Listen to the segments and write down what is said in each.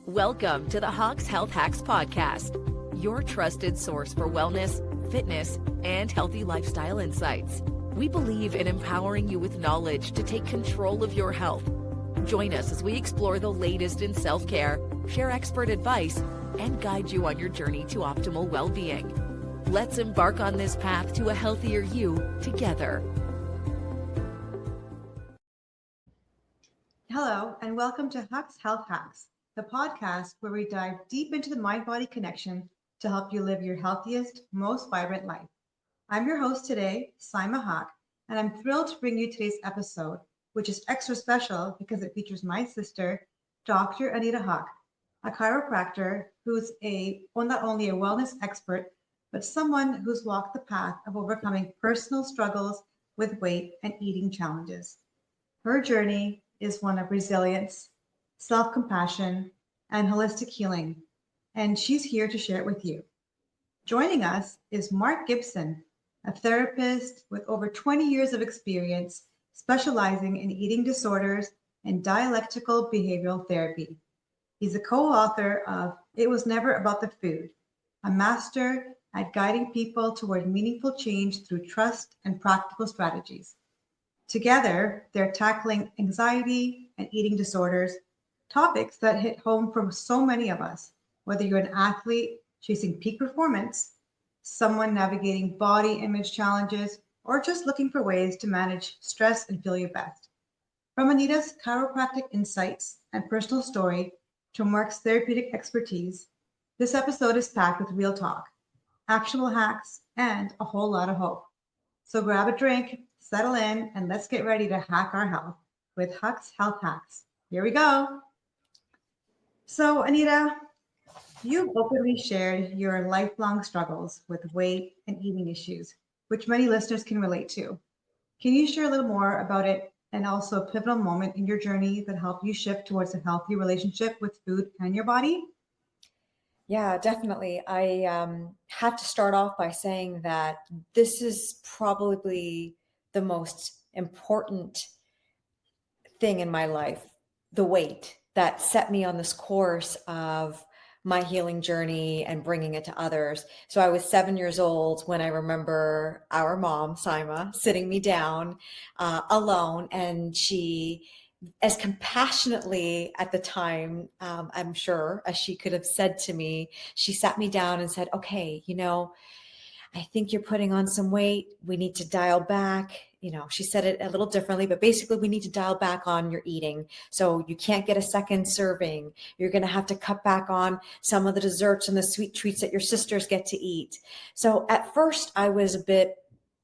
Welcome to the Haque's Health Hacks podcast, your trusted source for wellness, fitness, and healthy lifestyle insights. We believe in empowering you with knowledge to take control of your health. Join us as we explore the latest in self-care, share expert advice, and guide you on your journey to optimal well-being. Let's embark on this path to a healthier you together. Hello, and welcome to Haque's Health Hacks, the podcast where we dive deep into the mind-body connection to help you live your healthiest, most vibrant life. I'm your host today, Haque, and I'm thrilled to bring you today's episode, which is extra special because it features my sister, Dr. Anita Haque, a chiropractor who's not only a wellness expert, but someone who's walked the path of overcoming personal struggles with weight and eating challenges. Her journey is one of resilience, self-compassion, and holistic healing, and she's here to share it with you. Joining us is Mark Gibson, a therapist with over 20 years of experience specializing in eating disorders and dialectical behavioral therapy. He's a co-author of It Was Never About the Food, a master at guiding people toward meaningful change through trust and practical strategies. Together, they're tackling anxiety and eating disorders, topics that hit home for so many of us, whether you're an athlete chasing peak performance, someone navigating body image challenges, or just looking for ways to manage stress and feel your best. From Anita's chiropractic insights and personal story to Mark's therapeutic expertise, this episode is packed with real talk, actionable hacks, and a whole lot of hope. So grab a drink, settle in, and let's get ready to hack our health with Haque's Health Hacks. Here we go. So, Anita, you've openly shared your lifelong struggles with weight and eating issues, which many listeners can relate to. Can you share a little more about it and also a pivotal moment in your journey that helped you shift towards a healthy relationship with food and your body? Yeah, definitely. I have to start off by saying that this is probably the most important thing in my life, the weight that set me on this course of my healing journey and bringing it to others. So I was 7 years old when I remember our mom, Sima, sitting me down alone, and she, as compassionately at the time, I'm sure, as she could have said to me, she sat me down and said, okay, I think you're putting on some weight. We need to dial back. She said it a little differently, but basically we need to dial back on your eating. So you can't get a second serving. You're going to have to cut back on some of the desserts and the sweet treats that your sisters get to eat. So at first I was a bit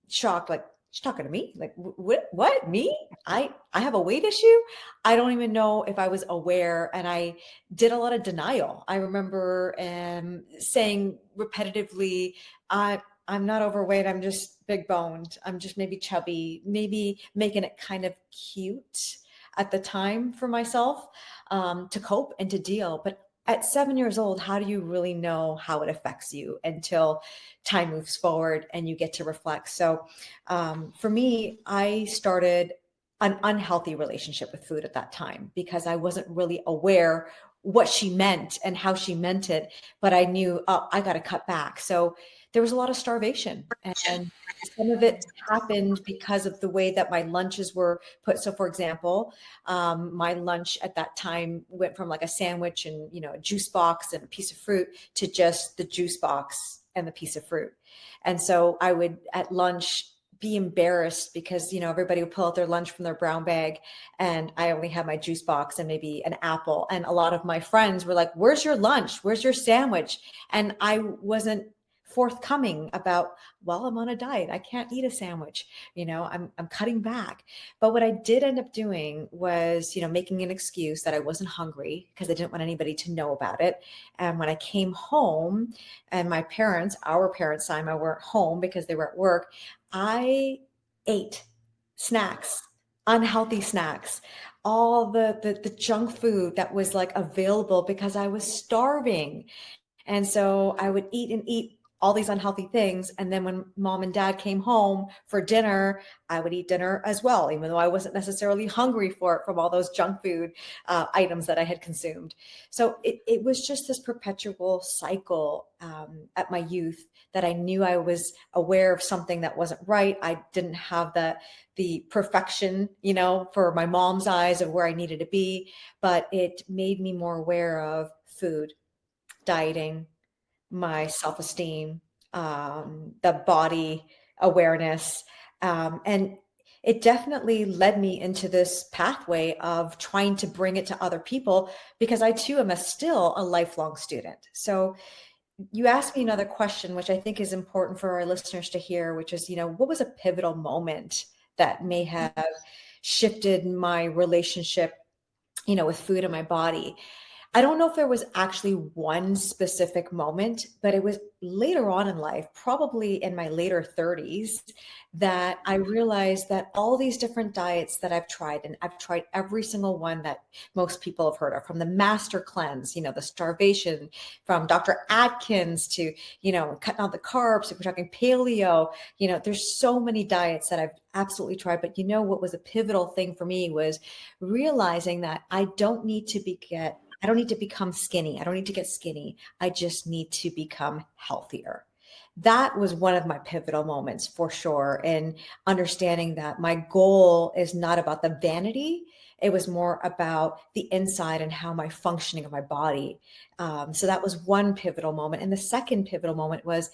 shocked, like, she's talking to me? Like, what, me? I have a weight issue? I don't even know if I was aware, and I did a lot of denial. I remember saying repetitively, I'm not overweight. I'm just big boned. I'm just maybe chubby, maybe making it kind of cute at the time for myself to cope and to deal. But at 7 years old, how do you really know how it affects you until time moves forward and you get to reflect? So for me, I started an unhealthy relationship with food at that time because I wasn't really aware what she meant and how she meant it. But I knew, oh, I got to cut back. So there was a lot of starvation, and some of it happened because of the way that my lunches were put. So for example, my lunch at that time went from like a sandwich and, a juice box and a piece of fruit to just the juice box and the piece of fruit. And so I would at lunch be embarrassed because, everybody would pull out their lunch from their brown bag and I only had my juice box and maybe an apple. And a lot of my friends were like, where's your lunch? Where's your sandwich? And I wasn't forthcoming about, well, I'm on a diet. I can't eat a sandwich. I'm cutting back. But what I did end up doing was, making an excuse that I wasn't hungry because I didn't want anybody to know about it. And when I came home and our parents, Sima, weren't home because they were at work, I ate snacks, unhealthy snacks, all the junk food that was like available because I was starving. And so I would eat and eat all these unhealthy things. And then when mom and dad came home for dinner, I would eat dinner as well, even though I wasn't necessarily hungry for it from all those junk food items that I had consumed. So it was just this perpetual cycle at my youth that I knew I was aware of something that wasn't right. I didn't have the perfection, for my mom's eyes of where I needed to be, but it made me more aware of food, dieting, my self-esteem, the body awareness. And it definitely led me into this pathway of trying to bring it to other people, because I too am still a lifelong student. So you asked me another question, which I think is important for our listeners to hear, which is, what was a pivotal moment that may have shifted my relationship, with food and my body? I don't know if there was actually one specific moment, but it was later on in life, probably in my later 30s, that I realized that all these different diets that I've tried, and I've tried every single one that most people have heard of, from the master cleanse, the starvation, from Dr. Atkins to, cutting out the carbs, if we're talking paleo, there's so many diets that I've absolutely tried. But what was a pivotal thing for me was realizing that I don't need to become skinny. I don't need to get skinny. I just need to become healthier. That was one of my pivotal moments for sure, in understanding that my goal is not about the vanity. It was more about the inside and how my functioning of my body. So that was one pivotal moment. And the second pivotal moment was,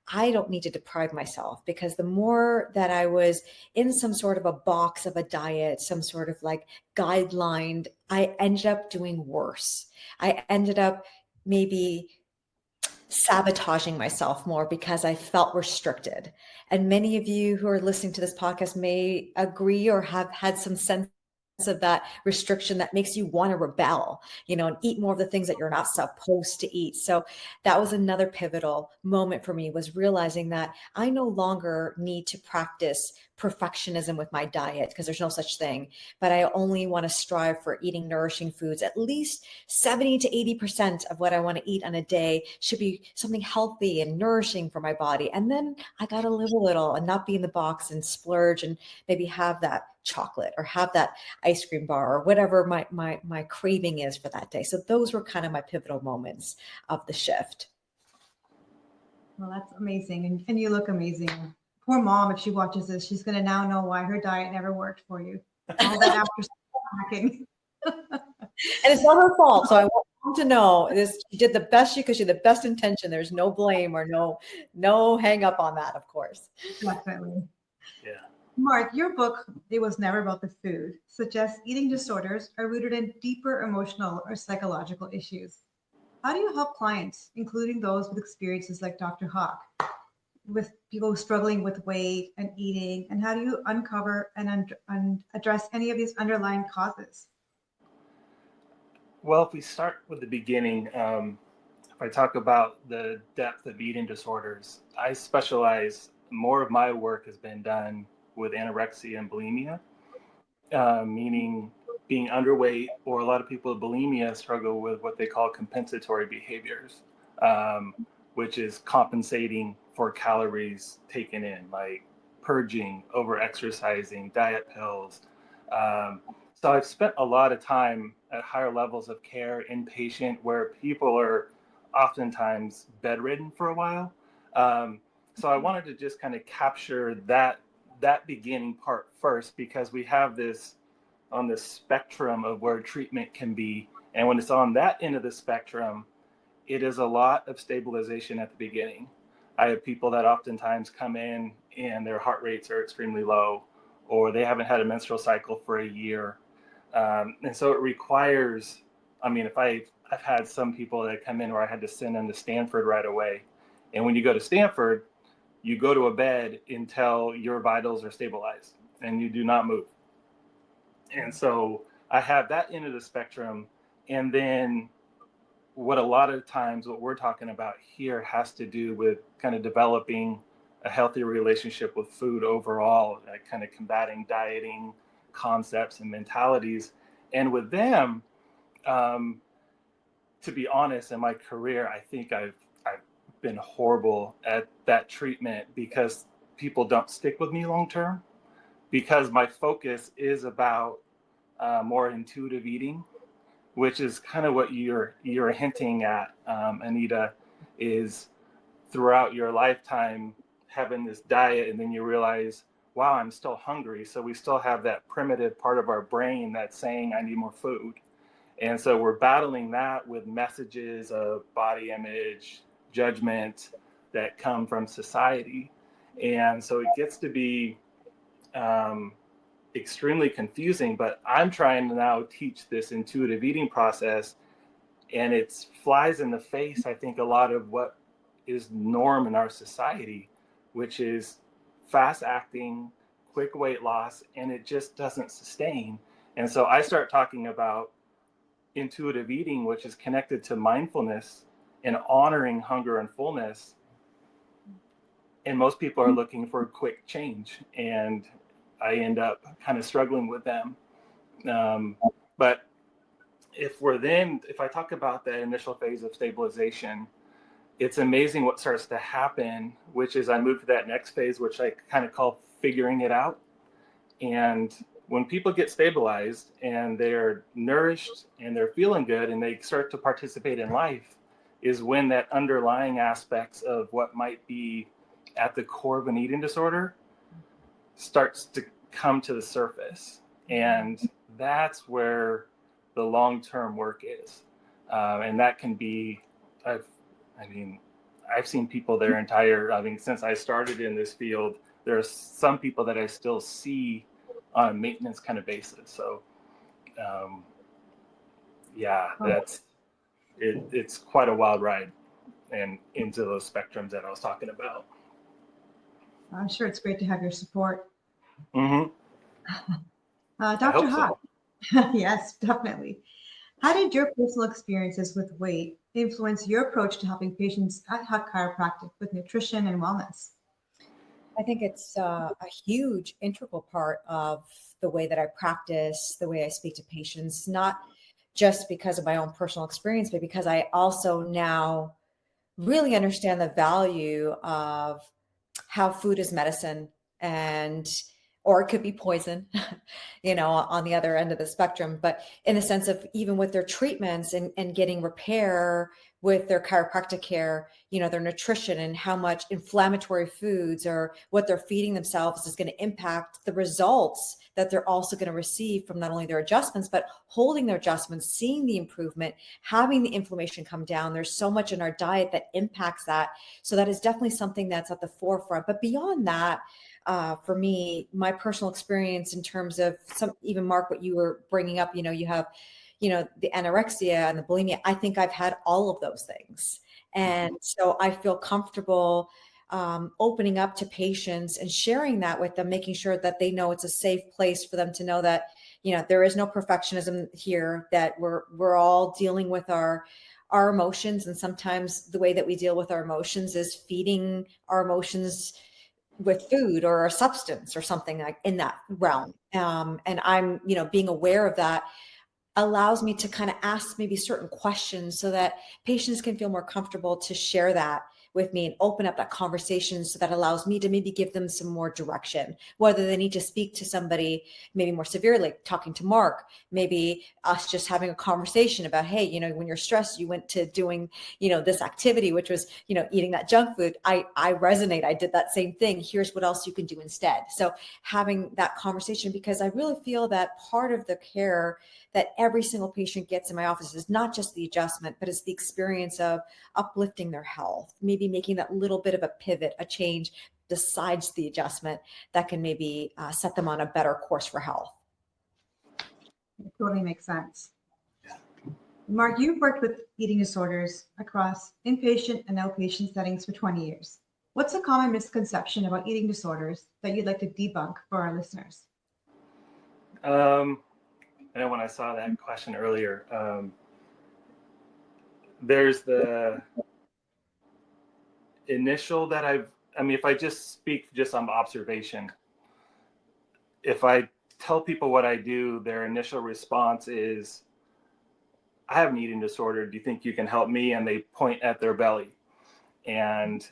I don't need to deprive myself, because the more that I was in some sort of a box of a diet, some sort of like guideline, I ended up doing worse. I ended up maybe sabotaging myself more because I felt restricted. And many of you who are listening to this podcast may agree or have had some sense of that restriction that makes you want to rebel, and eat more of the things that you're not supposed to eat. So that was another pivotal moment for me, was realizing that I no longer need to practice perfectionism with my diet, because there's no such thing, but I only want to strive for eating nourishing foods. At least 70 to 80% of what I want to eat on a day should be something healthy and nourishing for my body. And then I got to live a little and not be in the box and splurge and maybe have that chocolate or have that ice cream bar or whatever my craving is for that day. So those were kind of my pivotal moments of the shift. Well, that's amazing. And you look amazing. Poor mom, if she watches this, she's going to now know why her diet never worked for you. All that after hacking. And it's not her fault. So I want mom to know this. She did the best she could. She had the best intention. There's no blame or no hang up on that, of course. Definitely. Yeah. Mark, your book, It Was Never About the Food, suggests eating disorders are rooted in deeper emotional or psychological issues. How do you help clients, including those with experiences like Dr. Haque, with people struggling with weight and eating, and how do you uncover and address any of these underlying causes? Well, if we start with the beginning, if I talk about the depth of eating disorders, I specialize, more of my work has been done with anorexia and bulimia, meaning being underweight, or a lot of people with bulimia struggle with what they call compensatory behaviors, which is compensating for calories taken in, like purging, over exercising, diet pills. So I've spent a lot of time at higher levels of care, inpatient, where people are oftentimes bedridden for a while. So I wanted to just kind of capture that beginning part first, because we have this on the spectrum of where treatment can be. And when it's on that end of the spectrum, it is a lot of stabilization at the beginning. I have people that oftentimes come in and their heart rates are extremely low, or they haven't had a menstrual cycle for a year. And so it requires, if I've had some people that come in where I had to send them to Stanford right away. And when you go to Stanford, you go to a bed until your vitals are stabilized and you do not move. And so I have that end of the spectrum. And then what a lot of times what we're talking about here has to do with kind of developing a healthy relationship with food overall, like kind of combating dieting concepts and mentalities. And with them, to be honest, in my career, I think I've been horrible at that treatment because people don't stick with me long term, because my focus is about more intuitive eating, which is kind of what you're hinting at, Anita, is throughout your lifetime having this diet, and then you realize, wow, I'm still hungry. So we still have that primitive part of our brain that's saying I need more food. And so we're battling that with messages of body image, judgment that come from society. And so it gets to be extremely confusing, but I'm trying to now teach this intuitive eating process, and it flies in the face, I think, a lot of what is norm in our society, which is fast acting, quick weight loss, and it just doesn't sustain. And so I start talking about intuitive eating, which is connected to mindfulness and honoring hunger and fullness. And most people are looking for a quick change, and I end up kind of struggling with them. But if I talk about that initial phase of stabilization, it's amazing what starts to happen, which is I move to that next phase, which I kind of call figuring it out. And when people get stabilized and they're nourished and they're feeling good and they start to participate in life, is when that underlying aspects of what might be at the core of an eating disorder starts to come to the surface. And that's where the long-term work is. And that can be, I've seen people since I started in this field, there are some people that I still see on a maintenance kind of basis. So, it's quite a wild ride and into those spectrums that I was talking about. I'm sure it's great to have your support. Mm-hmm. Dr. Haque. So. Yes, definitely. How did your personal experiences with weight influence your approach to helping patients at Haque Chiropractic with nutrition and wellness? I think it's a huge integral part of the way that I practice, the way I speak to patients, not just because of my own personal experience, but because I also now really understand the value of how food is medicine, or it could be poison, on the other end of the spectrum. But in the sense of even with their treatments and getting repair with their chiropractic care, their nutrition and how much inflammatory foods or what they're feeding themselves is going to impact the results that they're also going to receive from not only their adjustments, but holding their adjustments, seeing the improvement, having the inflammation come down. There's so much in our diet that impacts that. So that is definitely something that's at the forefront. But beyond that, for me, my personal experience in terms of even Mark, what you were bringing up, you have, the anorexia and the bulimia. I think I've had all of those things. And so I feel comfortable opening up to patients and sharing that with them, making sure that they know it's a safe place for them to know that, there is no perfectionism here, that we're all dealing with our emotions. And sometimes the way that we deal with our emotions is feeding our emotions with food or a substance or something like in that realm. And I'm, being aware of that allows me to kind of ask maybe certain questions so that patients can feel more comfortable to share that with me and open up that conversation. So that allows me to maybe give them some more direction, whether they need to speak to somebody maybe more severely, talking to Mark, maybe us just having a conversation about, hey, when you're stressed, you went to doing, this activity, which was, eating that junk food. I resonate. I did that same thing. Here's what else you can do instead. So having that conversation, because I really feel that part of the care that every single patient gets in my office is not just the adjustment, but it's the experience of uplifting their health, maybe making that little bit of a pivot, a change besides the adjustment that can maybe set them on a better course for health. It totally makes sense. Mark, you've worked with eating disorders across inpatient and outpatient settings for 20 years. What's a common misconception about eating disorders that you'd like to debunk for our listeners? I know when I saw that question earlier, there's the initial that if I just speak just on observation, if I tell people what I do, their initial response is, I have an eating disorder. Do you think you can help me? And they point at their belly. And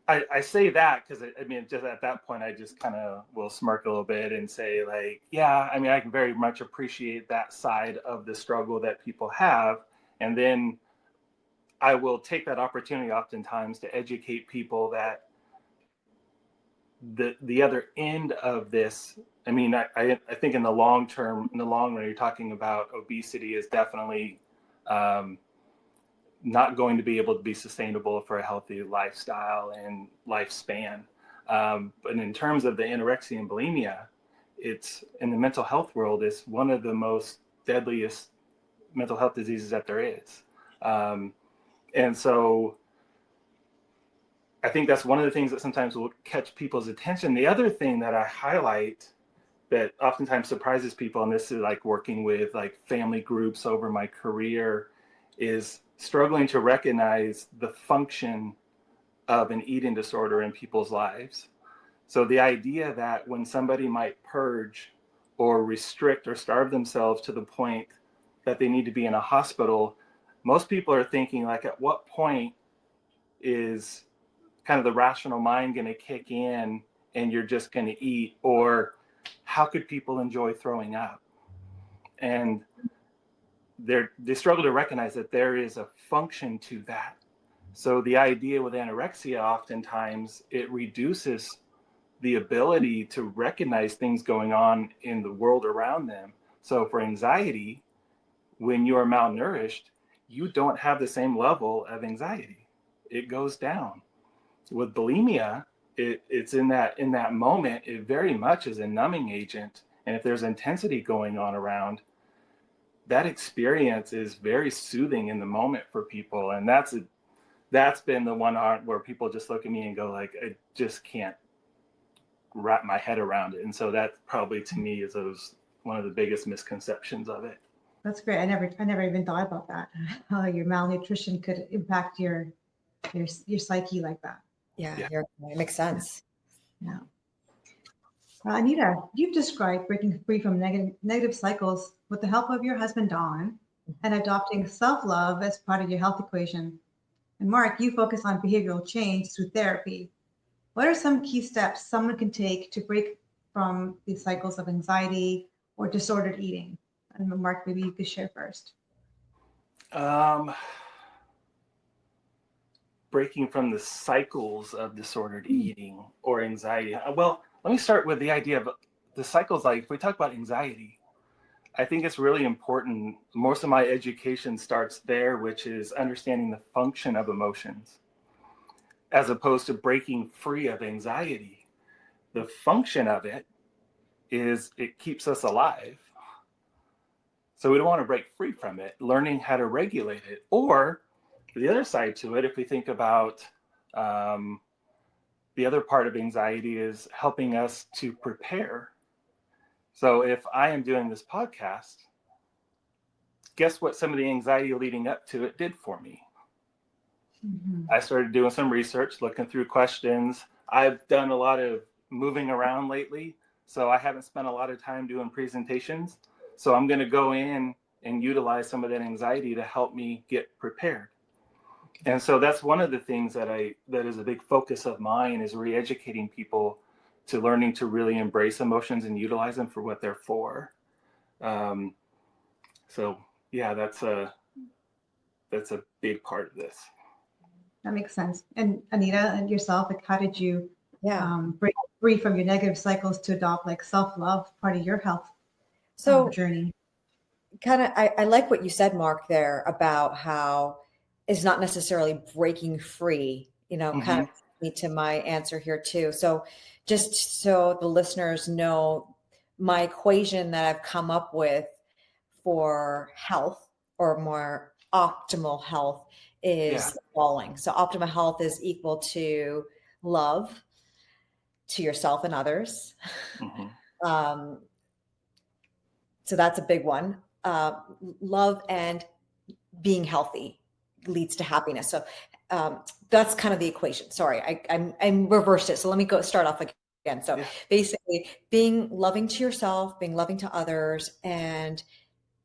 I say that because I mean, just at that point, I just kind of will smirk a little bit and say, like, yeah, I mean, I can very much appreciate that side of the struggle that people have. And then I will take that opportunity oftentimes to educate people that the other end of this, I mean, I think in the long term, in the long run, you're talking about obesity is definitely not going to be able to be sustainable for a healthy lifestyle and lifespan. But in terms of the anorexia and bulimia, it's in the mental health world, it's one of the most deadliest mental health diseases that there is. And so I think that's one of the things that sometimes will catch people's attention. The other thing that I highlight that oftentimes surprises people, and this is like working with like family groups over my career, is struggling to recognize the function of an eating disorder in people's lives. So the idea that when somebody might purge or restrict or starve themselves to the point that they need to be in a hospital, most people are thinking like, at what point is kind of the rational mind going to kick in and you're just going to eat? Or how could people enjoy throwing up? And they struggle to recognize that there is a function to that. So the idea with anorexia, oftentimes it reduces the ability to recognize things going on in the world around them. So for anxiety, when you are malnourished, you don't have the same level of anxiety. It goes down. With bulimia, it's in that moment, it very much is a numbing agent. And if there's intensity going on around, that experience is very soothing in the moment for people. And that's been the one where people just look at me and go like, I just can't wrap my head around it. And so that probably to me is one of the biggest misconceptions of it. That's great. I never even thought about that. How your malnutrition could impact your psyche like that. Yeah. It makes sense. Yeah. Anita, you've described breaking free from negative cycles with the help of your husband, Don, and adopting self-love as part of your health equation. And Mark, you focus on behavioral change through therapy. What are some key steps someone can take to break from these cycles of anxiety or disordered eating? And Mark, maybe you could share first. Breaking from the cycles of disordered eating or anxiety. Well, let me start with the idea of the cycles. Like if we talk about anxiety, I think it's really important. Most of my education starts there, which is understanding the function of emotions, as opposed to breaking free of anxiety. The function of it is it keeps us alive. So we don't want to break free from it, learning how to regulate it. Or the other side to it, if we think about the other part of anxiety is helping us to prepare. So if I am doing this podcast, guess what some of the anxiety leading up to it did for me? Mm-hmm. I started doing some research, looking through questions. I've done a lot of moving around lately, so I haven't spent a lot of time doing presentations. So I'm going to go in and utilize some of that anxiety to help me get prepared. And so that's one of the things that is a big focus of mine, is re-educating people to learning to really embrace emotions and utilize them for what they're for. So yeah, that's a big part of this. That makes sense. And Anita, and yourself, like how did you break free from your negative cycles to adopt like self-love part of your health journey? Kind of, I like what you said, Mark, there about how it's not necessarily breaking free, kind of me to my answer here too. So just so the listeners know, my equation that I've come up with for health, or more optimal health, is the following. So optimal health is equal to love to yourself and others. Mm-hmm. So that's a big one. Love and being healthy leads to happiness. So that's kind of the equation. Sorry, I reversed it. So let me start off again. So basically being loving to yourself, being loving to others, and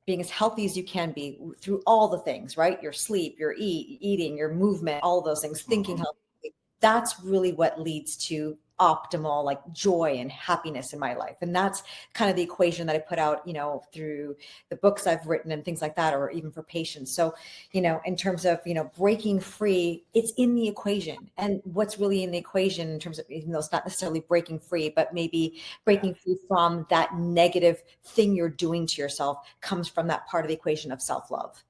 being as healthy as you can be through all the things, right? Your sleep, your eating, your movement, all of those things, thinking healthy. That's really what leads to optimal like joy and happiness in my life. And that's kind of the equation that I put out, through the books I've written and things like that, or even for patients. So, in terms of, breaking free, it's in the equation. And what's really in the equation in terms of, even though it's not necessarily breaking free, but maybe breaking free from that negative thing you're doing to yourself comes from that part of the equation of self-love.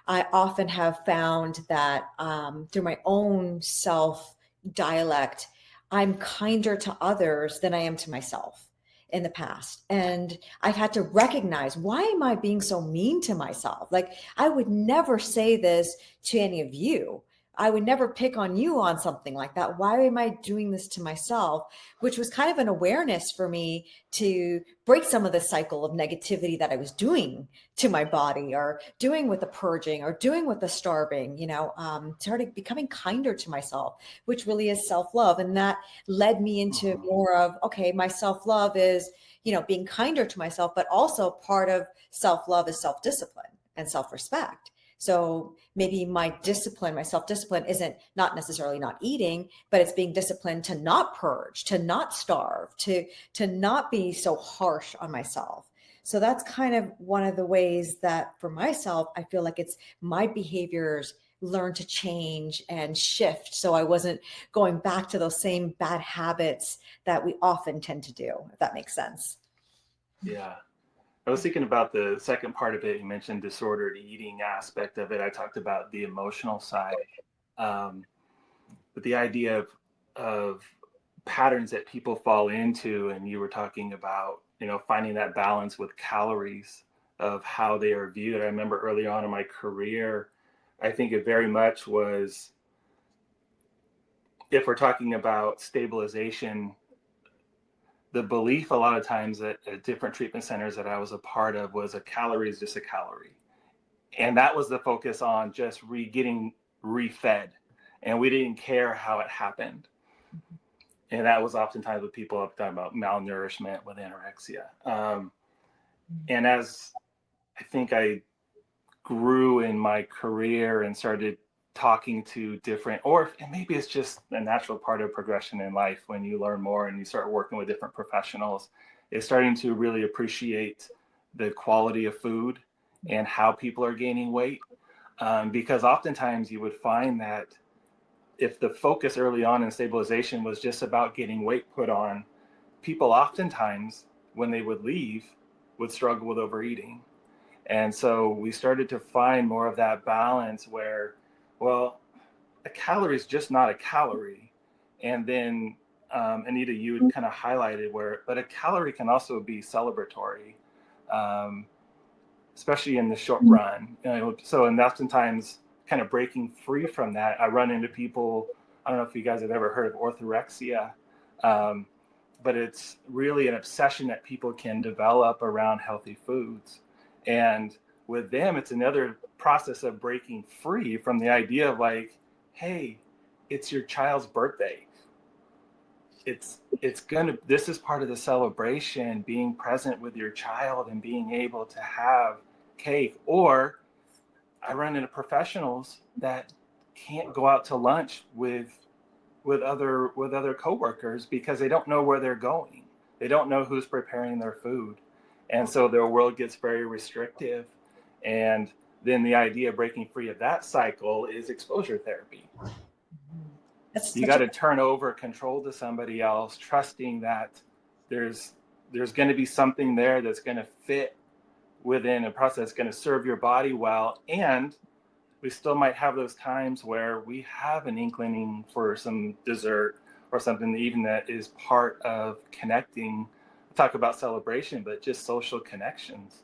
I often have found that through my own self dialect, I'm kinder to others than I am to myself in the past. And I've had to recognize, why am I being so mean to myself? Like, I would never say this to any of you. I would never pick on you on something like that. Why am I doing this to myself? Which was kind of an awareness for me to break some of the cycle of negativity that I was doing to my body, or doing with the purging, or doing with the starving, started becoming kinder to myself, which really is self-love. And that led me into more of, okay, my self-love is, being kinder to myself, but also part of self-love is self-discipline and self-respect. So maybe my self-discipline isn't not necessarily not eating, but it's being disciplined to not purge, to not starve, to not be so harsh on myself. So that's kind of one of the ways that for myself, I feel like it's my behaviors learn to change and shift. So I wasn't going back to those same bad habits that we often tend to do, if that makes sense. Yeah. I was thinking about the second part of it. You mentioned disordered eating aspect of it. I talked about the emotional side, but the idea of patterns that people fall into, and you were talking about, finding that balance with calories of how they are viewed. I remember early on in my career, I think it very much was, if we're talking about stabilization, the belief a lot of times at different treatment centers that I was a part of was a calorie is just a calorie. And that was the focus on just getting refed. And we didn't care how it happened. And that was oftentimes with people talking about malnourishment with anorexia. And as I think I grew in my career and started talking to different, and maybe it's just a natural part of progression in life, when you learn more and you start working with different professionals, is starting to really appreciate the quality of food and how people are gaining weight. Because oftentimes you would find that if the focus early on in stabilization was just about getting weight put on, people oftentimes, when they would leave, would struggle with overeating. And so we started to find more of that balance where, well, a calorie is just not a calorie. And then, Anita, you had kind of highlighted but a calorie can also be celebratory, especially in the short run. So, and oftentimes kind of breaking free from that, I run into people, I don't know if you guys have ever heard of orthorexia, but it's really an obsession that people can develop around healthy foods. And with them, it's another process of breaking free from the idea of like, hey, it's your child's birthday. This is part of the celebration, being present with your child and being able to have cake. Or I run into professionals that can't go out to lunch with other coworkers because they don't know where they're going. They don't know who's preparing their food. And so their world gets very restrictive. And then the idea of breaking free of that cycle is exposure therapy. You got to turn over control to somebody else, trusting that there's going to be something there that's going to fit within a process that's going to serve your body well. And we still might have those times where we have an inkling for some dessert or something even that is part of connecting. Talk about celebration, but just social connections.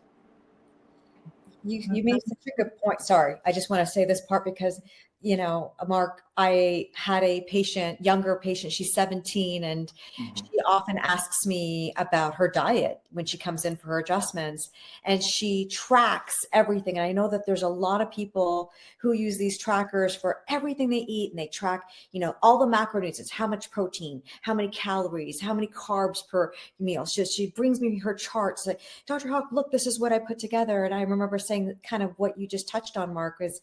You made such a good point. Sorry, I just want to say this part because Mark, I had a younger patient, she's 17, and Mhm. she often asks me about her diet when she comes in for her adjustments, and she tracks everything. And I know that there's a lot of people who use these trackers for everything they eat, and they track, all the macronutrients, how much protein, how many calories, how many carbs per meal. She brings me her charts like, Dr. Haque, look, this is what I put together. And I remember saying kind of what you just touched on, Mark, is,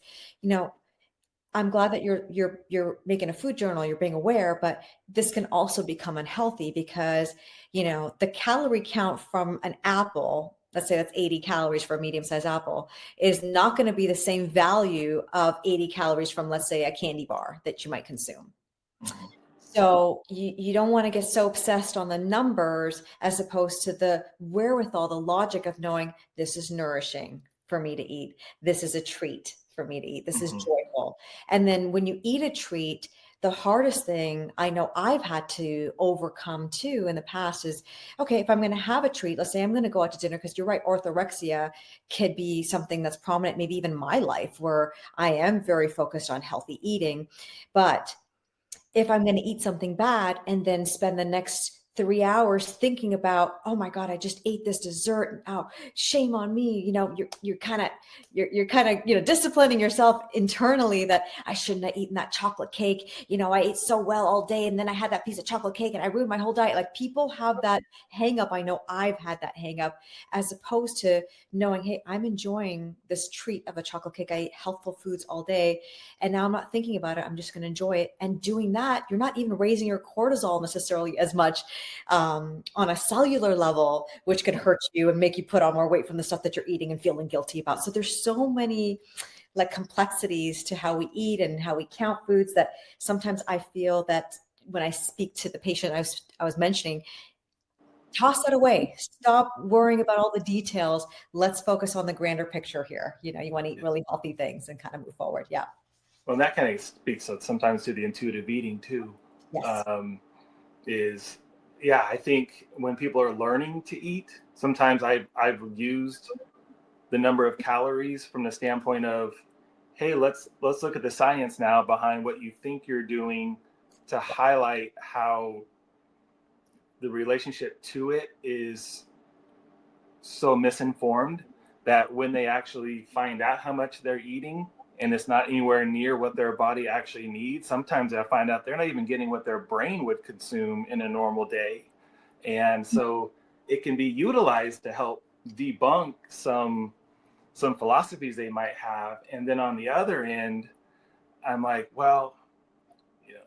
I'm glad that you're making a food journal, you're being aware, but this can also become unhealthy because, the calorie count from an apple, let's say that's 80 calories for a medium-sized apple, is not going to be the same value of 80 calories from, let's say, a candy bar that you might consume. Mhm. So you don't want to get so obsessed on the numbers as opposed to the wherewithal, the logic of knowing this is nourishing for me to eat. This is a treat for me to eat. This is Mhm. joyful. And then when you eat a treat, the hardest thing I know I've had to overcome too in the past is, okay, if I'm going to have a treat, let's say I'm going to go out to dinner, because you're right, orthorexia could be something that's prominent, maybe even in my life, where I am very focused on healthy eating. But if I'm going to eat something bad and then spend the next 3 hours thinking about, oh my God, I just ate this dessert, and oh, shame on me. You're kind of disciplining yourself internally that I shouldn't have eaten that chocolate cake. I ate so well all day, and then I had that piece of chocolate cake and I ruined my whole diet. Like, people have that hang up. I know I've had that hang up, as opposed to knowing, hey, I'm enjoying this treat of a chocolate cake. I ate healthful foods all day, and now I'm not thinking about it. I'm just going to enjoy it. And doing that, you're not even raising your cortisol necessarily as much on a cellular level, which could hurt you and make you put on more weight from the stuff that you're eating and feeling guilty about. So there's so many like complexities to how we eat and how we count foods that sometimes I feel that when I speak to the patient I was mentioning, toss that away. Stop worrying about all the details. Let's focus on the grander picture here. You want to eat really healthy things and kind of move forward. Yeah. Well, that kind of speaks sometimes to the intuitive eating too. Yes. Um, is Yeah, I think when people are learning to eat, sometimes I've used the number of calories from the standpoint of, hey, let's look at the science now behind what you think you're doing, to highlight how the relationship to it is so misinformed that when they actually find out how much they're eating and it's not anywhere near what their body actually needs, sometimes I find out they're not even getting what their brain would consume in a normal day. And so it can be utilized to help debunk some philosophies they might have. And then on the other end, I'm like, well, you know,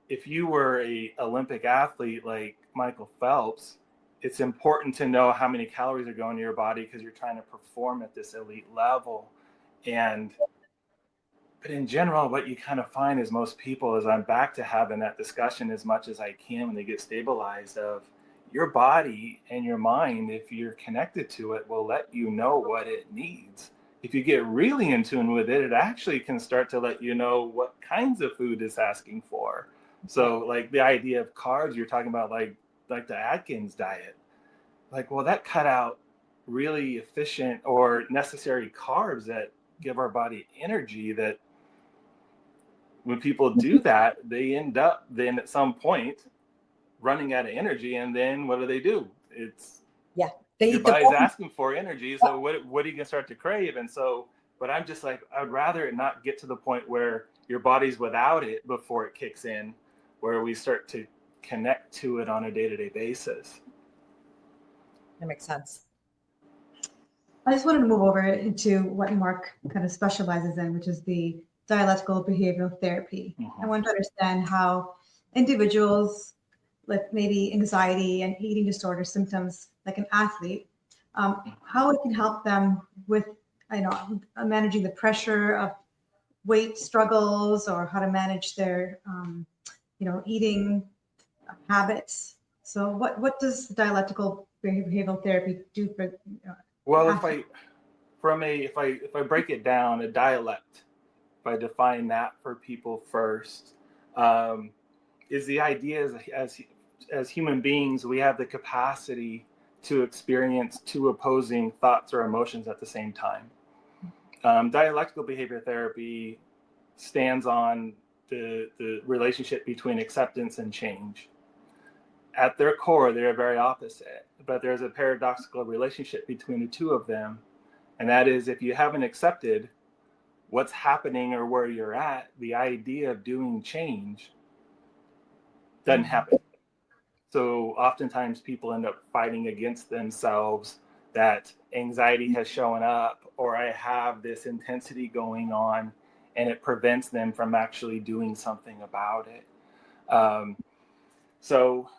if you were a Olympic athlete like Michael Phelps, it's important to know how many calories are going to your body because you're trying to perform at this elite level. And but in general, what you kind of find is most people, as I'm back to having that discussion as much as I can when they get stabilized, of your body and your mind, if you're connected to it, will let you know what it needs. If you get really in tune with it, it actually can start to let you know what kinds of food it's asking for. So like the idea of carbs, you're talking about like the Atkins diet. Like, well, that cut out really efficient or necessary carbs that give our body energy. That when people do that, they end up then at some point running out of energy. And then what do? It's Yeah. They your eat the body's asking for energy. So what are you gonna start to crave? And so, but I'm just like, I'd rather it not get to the point where your body's without it before it kicks in, where we start to connect to it on a day-to-day basis. That makes sense. I just wanted to move over into what Mark kind of specializes in, which is the dialectical behavioral therapy. I Mm-hmm. want to understand how individuals with maybe anxiety and eating disorder symptoms, like an athlete, how it can help them with, managing the pressure of weight struggles, or how to manage their, eating habits. So what does dialectical behavioral therapy do for Well, athletes? if I break it down, a dialect, if I define that for people first, um, is the idea as human beings, we have the capacity to experience two opposing thoughts or emotions at the same time. Dialectical behavior therapy stands on the relationship between acceptance and change. At their core, they're very opposite, but there's a paradoxical relationship between the two of them. And that is, if you haven't accepted what's happening or where you're at, the idea of doing change doesn't happen. So oftentimes people end up fighting against themselves that anxiety has shown up, or I have this intensity going on, and it prevents them from actually doing something about it. So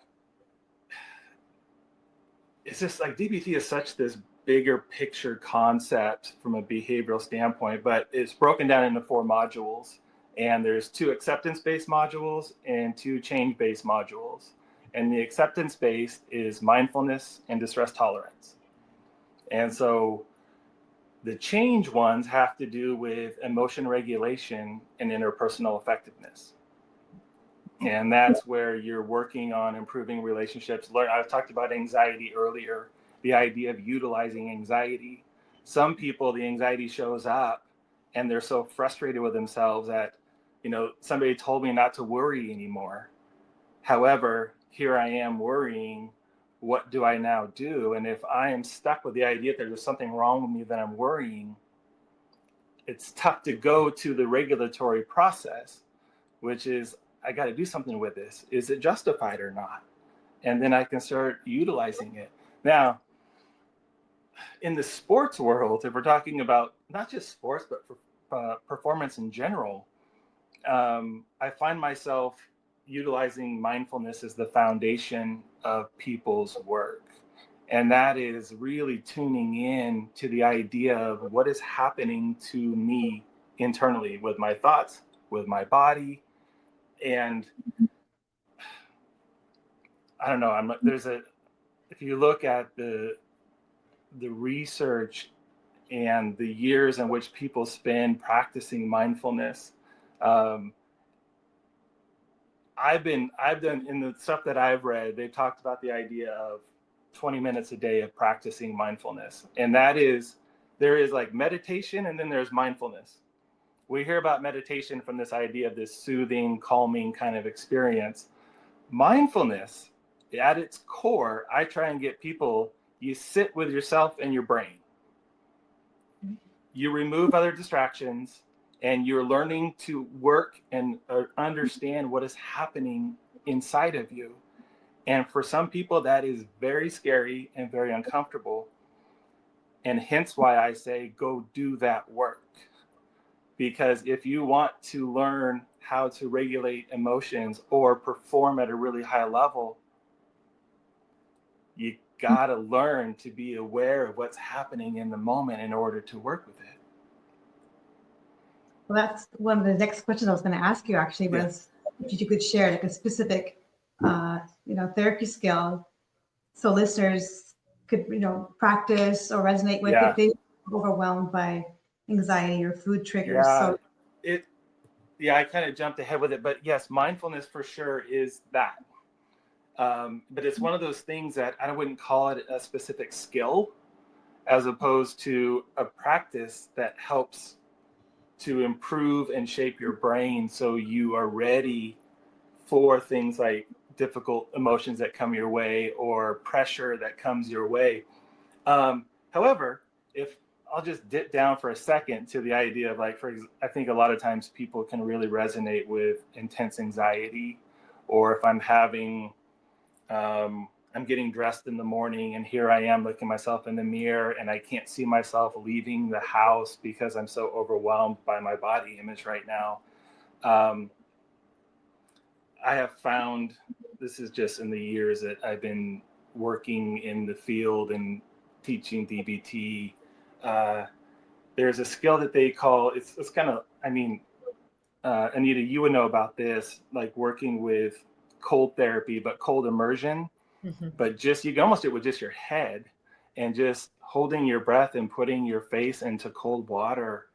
it's just like DBT is such this bigger picture concept from a behavioral standpoint, but it's broken down into 4 modules. And there's 2 acceptance-based modules and 2 change-based modules. And the acceptance-based is mindfulness and distress tolerance. And so the change ones have to do with emotion regulation and interpersonal effectiveness. And that's where you're working on improving relationships. I've talked about anxiety earlier, the idea of utilizing anxiety. Some people, the anxiety shows up and they're so frustrated with themselves that, somebody told me not to worry anymore. However, here I am worrying. What do I now do? And if I am stuck with the idea that there's something wrong with me that I'm worrying, it's tough to go to the regulatory process, which is, I got to do something with this. Is it justified or not? And then I can start utilizing it. Now, in the sports world, if we're talking about not just sports, but for performance in general, I find myself utilizing mindfulness as the foundation of people's work. And that is really tuning in to the idea of what is happening to me internally with my thoughts, with my body. And I don't know, if you look at the research and the years in which people spend practicing mindfulness, I've done, in the stuff that I've read, they've talked about the idea of 20 minutes a day of practicing mindfulness. And that is, there is like meditation and then there's mindfulness. We hear about meditation from this idea of this soothing, calming kind of experience. Mindfulness, at its core, I try and get people, you sit with yourself and your brain. You remove other distractions, and you're learning to work and understand what is happening inside of you. And for some people, that is very scary and very uncomfortable. And hence why I say, go do that work. Because if you want to learn how to regulate emotions or perform at a really high level, you gotta learn to be aware of what's happening in the moment in order to work with it. Well, that's one of the next questions I was going to ask you, actually, was if you could share like a specific, therapy skill so listeners could, practice or resonate with if they are overwhelmed by anxiety or food triggers. I kind of jumped ahead with it, but yes, mindfulness for sure is that. But it's one of those things that I wouldn't call it a specific skill, as opposed to a practice that helps to improve and shape your brain so you are ready for things like difficult emotions that come your way or pressure that comes your way. However, if I'll just dip down for a second to the idea of I think a lot of times people can really resonate with intense anxiety, or if I'm having, I'm getting dressed in the morning and here I am looking myself in the mirror and I can't see myself leaving the house because I'm so overwhelmed by my body image right now. I have found, this is just in the years that I've been working in the field and teaching DBT, there's a skill that they call, it's kind of, Anita, you would know about this, like working with cold therapy, but cold immersion. Mm-hmm. But you can almost do it with just your head and just holding your breath and putting your face into cold water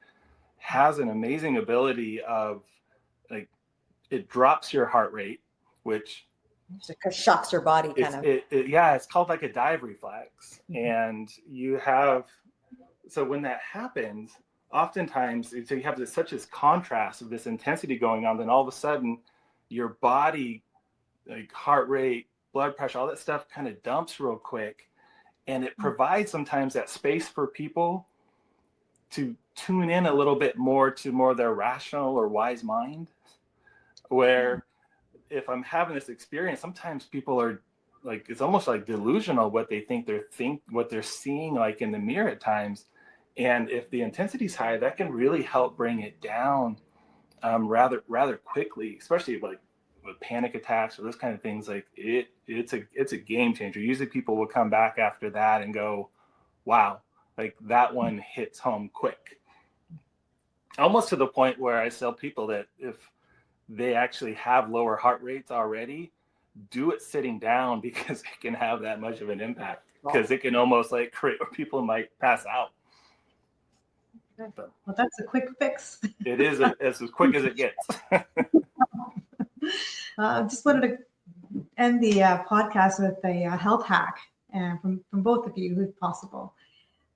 has an amazing ability of it drops your heart rate, which shocks your body kind of. It's called like a dive reflex. Mm-hmm. And so when that happens, oftentimes so you have such this contrast of this intensity going on, then all of a sudden your body, like heart rate, blood pressure, all that stuff kind of dumps real quick. And it provides sometimes that space for people to tune in a little bit more to more of their rational or wise mind, where if I'm having this experience, sometimes people are like, it's almost like delusional what they think what they're seeing like in the mirror at times. And if the intensity is high, that can really help bring it down rather quickly, especially like with panic attacks or those kind of things. Like it's a game changer. Usually people will come back after that and go, wow, like that one hits home quick. Almost to the point where I tell people that if they actually have lower heart rates already, do it sitting down, because it can have that much of an impact, because it can almost like create where people might pass out. Well, that's a quick fix. It is as quick as it gets. Just wanted to end the podcast with a health hack from both of you, if possible.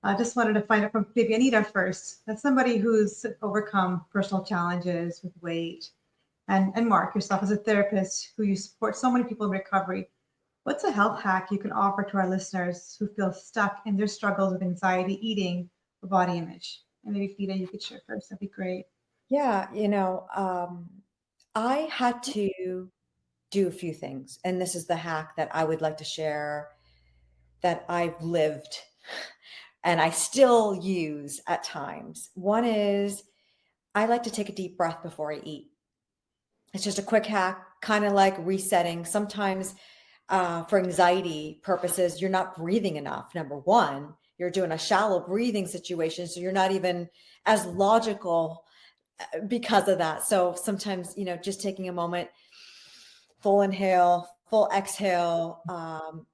I just wanted to find out from maybe Anita first. That's somebody who's overcome personal challenges with weight. And Mark, yourself as a therapist who you support so many people in recovery, what's a health hack you can offer to our listeners who feel stuck in their struggles with anxiety, eating, or body image? And maybe Fida, you could share first. That'd be great. Yeah, I had to do a few things, and this is the hack that I would like to share that I've lived and I still use at times. One is I like to take a deep breath before I eat. It's just a quick hack, kind of like resetting. Sometimes for anxiety purposes, you're not breathing enough. Number one, you're doing a shallow breathing situation, so you're not even as logical because of that. So sometimes, just taking a moment, full inhale, full exhale,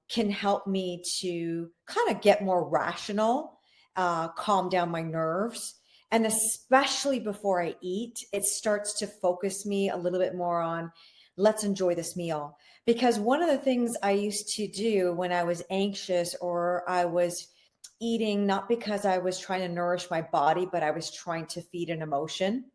can help me to kind of get more rational, calm down my nerves. And especially before I eat, it starts to focus me a little bit more on, let's enjoy this meal. Because one of the things I used to do when I was anxious or I was eating, not because I was trying to nourish my body, but I was trying to feed an emotion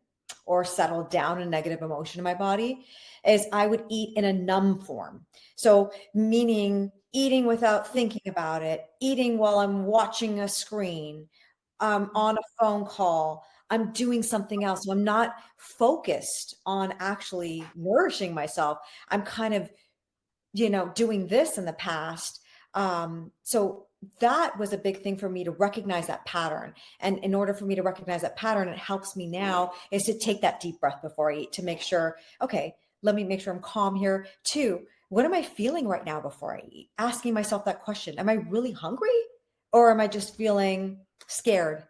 or settle down a negative emotion in my body, is I would eat in a numb form. So meaning eating without thinking about it, eating while I'm watching a screen, on a phone call, I'm doing something else. So I'm not focused on actually nourishing myself. I'm kind of, doing this in the past. So that was a big thing for me to recognize that pattern. And in order for me to recognize that pattern, it helps me now is to take that deep breath before I eat to make sure, okay, let me make sure I'm calm here. Two, what am I feeling right now before I eat? Asking myself that question. Am I really hungry? Or am I just feeling scared,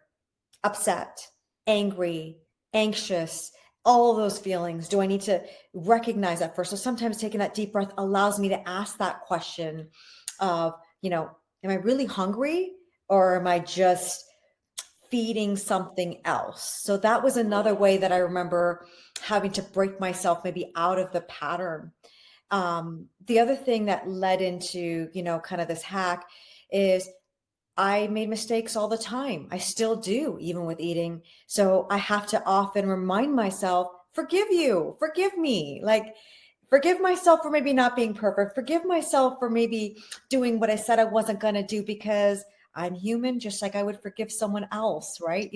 upset, angry, anxious, all of those feelings? Do I need to recognize that first? So sometimes taking that deep breath allows me to ask that question of, am I really hungry or am I just feeding something else? So that was another way that I remember having to break myself maybe out of the pattern. The other thing that led into, kind of this hack is I made mistakes all the time. I still do, even with eating. So I have to often remind myself, forgive me. Like, forgive myself for maybe not being perfect. Forgive myself for maybe doing what I said I wasn't going to do, because I'm human, just like I would forgive someone else, right?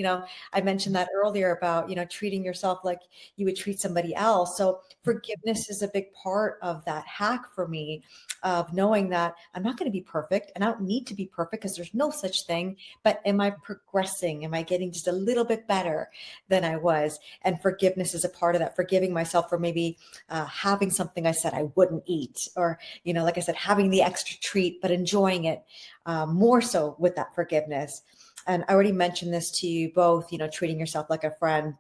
I mentioned that earlier about, treating yourself like you would treat somebody else. So forgiveness is a big part of that hack for me, of knowing that I'm not going to be perfect and I don't need to be perfect because there's no such thing. But am I progressing? Am I getting just a little bit better than I was? And forgiveness is a part of that, forgiving myself for maybe having something I said I wouldn't eat, or, like I said, having the extra treat, but enjoying it more so with that forgiveness. And I already mentioned this to you both, treating yourself like a friend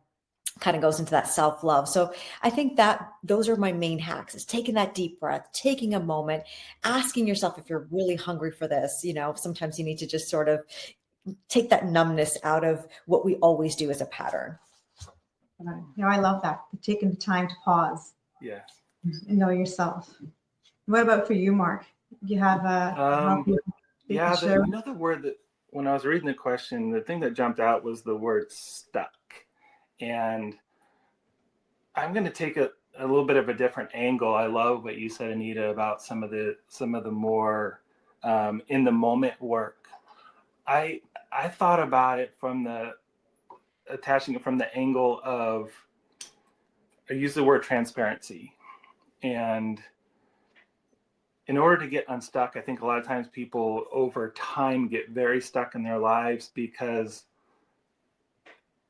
kind of goes into that self-love. So I think that those are my main hacks, is taking that deep breath, taking a moment, asking yourself if you're really hungry for this. Sometimes you need to just sort of take that numbness out of what we always do as a pattern. I love that. Taking the time to pause. Yeah. And know yourself. What about for you, Mark? You have a yeah, the word that when I was reading the question, the thing that jumped out was the word stuck. And I'm going to take a little bit of a different angle. I love what you said, Anita, about some of the more in the moment work. I thought about it from attaching it from the angle of, I use the word transparency. And in order to get unstuck, I think a lot of times people over time get very stuck in their lives because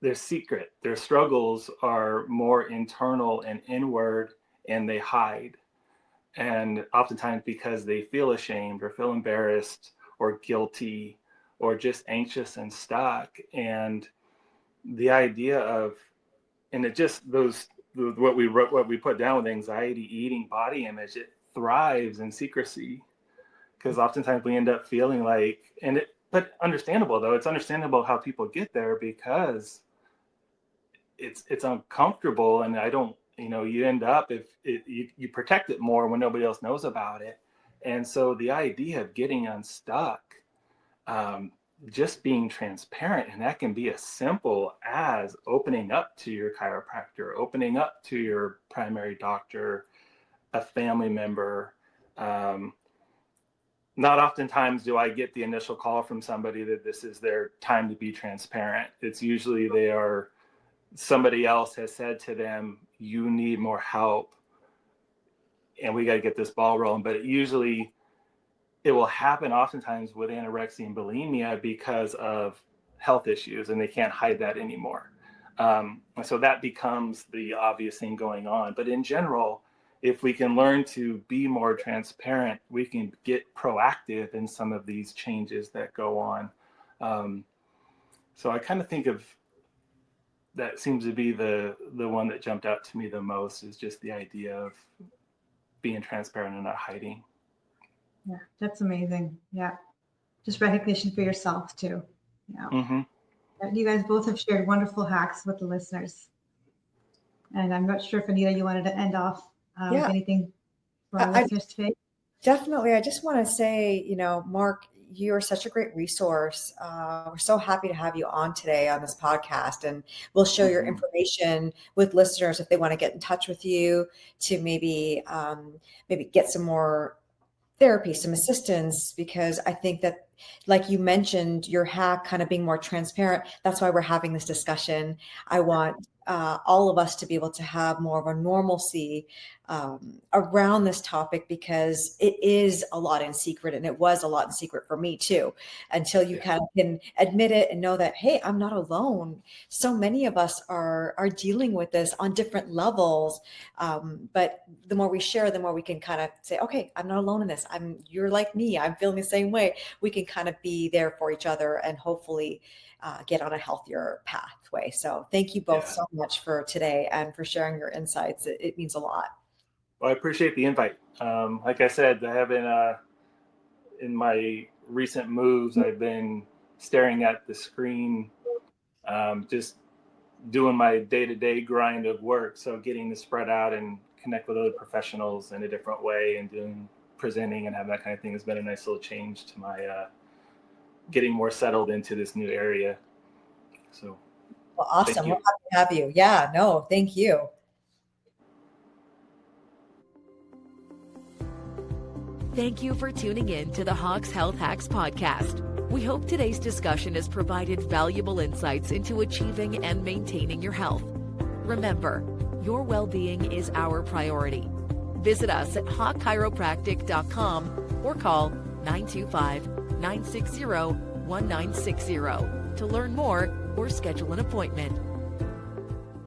their secret, their struggles are more internal and inward, and they hide. And oftentimes because they feel ashamed or feel embarrassed or guilty or just anxious and stuck. And the idea of, and it just, what we put down with anxiety, eating, body image, it thrives in secrecy, because oftentimes we end up feeling like, but understandable though, it's understandable how people get there, because it's uncomfortable, and you end up, if you protect it more when nobody else knows about it. And so the idea of getting unstuck, just being transparent, and that can be as simple as opening up to your chiropractor, opening up to your primary doctor, a family member. Not oftentimes do I get the initial call from somebody that this is their time to be transparent. It's usually somebody else has said to them, you need more help and we got to get this ball rolling. But it will happen oftentimes with anorexia and bulimia because of health issues, and they can't hide that anymore. And so that becomes the obvious thing going on. But in general, if we can learn to be more transparent, we can get proactive in some of these changes that go on. So I kind of think of that, seems to be the one that jumped out to me the most, is just the idea of being transparent and not hiding. Yeah, that's amazing. Yeah. Just recognition for yourself too. Yeah. Mm-hmm. You guys both have shared wonderful hacks with the listeners. And I'm not sure if Anita, you wanted to end off with anything for our listeners today. Definitely. I just want to say, Mark, you are such a great resource. We're so happy to have you on today on this podcast, and we'll share your information with listeners if they want to get in touch with you to maybe get some more therapy, some assistance, because I think that, like you mentioned, your hack kind of being more transparent. That's why we're having this discussion. I want all of us to be able to have more of a normalcy around this topic, because it is a lot in secret, and it was a lot in secret for me too, until you kind of can admit it and know that, hey, I'm not alone. So many of us are dealing with this on different levels, but the more we share, the more we can kind of say, okay, I'm not alone in this. You're like me. I'm feeling the same way. We can kind of be there for each other and hopefully get on a healthier pathway. So thank you both so much for today and for sharing your insights. It means a lot. Well, I appreciate the invite. Like I said, I have been in my recent moves, I've been staring at the screen, just doing my day-to-day grind of work. So getting to spread out and connect with other professionals in a different way, and doing presenting and have that kind of thing has been a nice little change to my getting more settled into this new area. So well, awesome. We're happy to have you. Yeah, no, thank you. Thank you for tuning in to the Haque's Health Hacks podcast. We hope today's discussion has provided valuable insights into achieving and maintaining your health. Remember, your well-being is our priority. Visit us at haquechiropractic.com or call 925-960-1960 to learn more or schedule an appointment.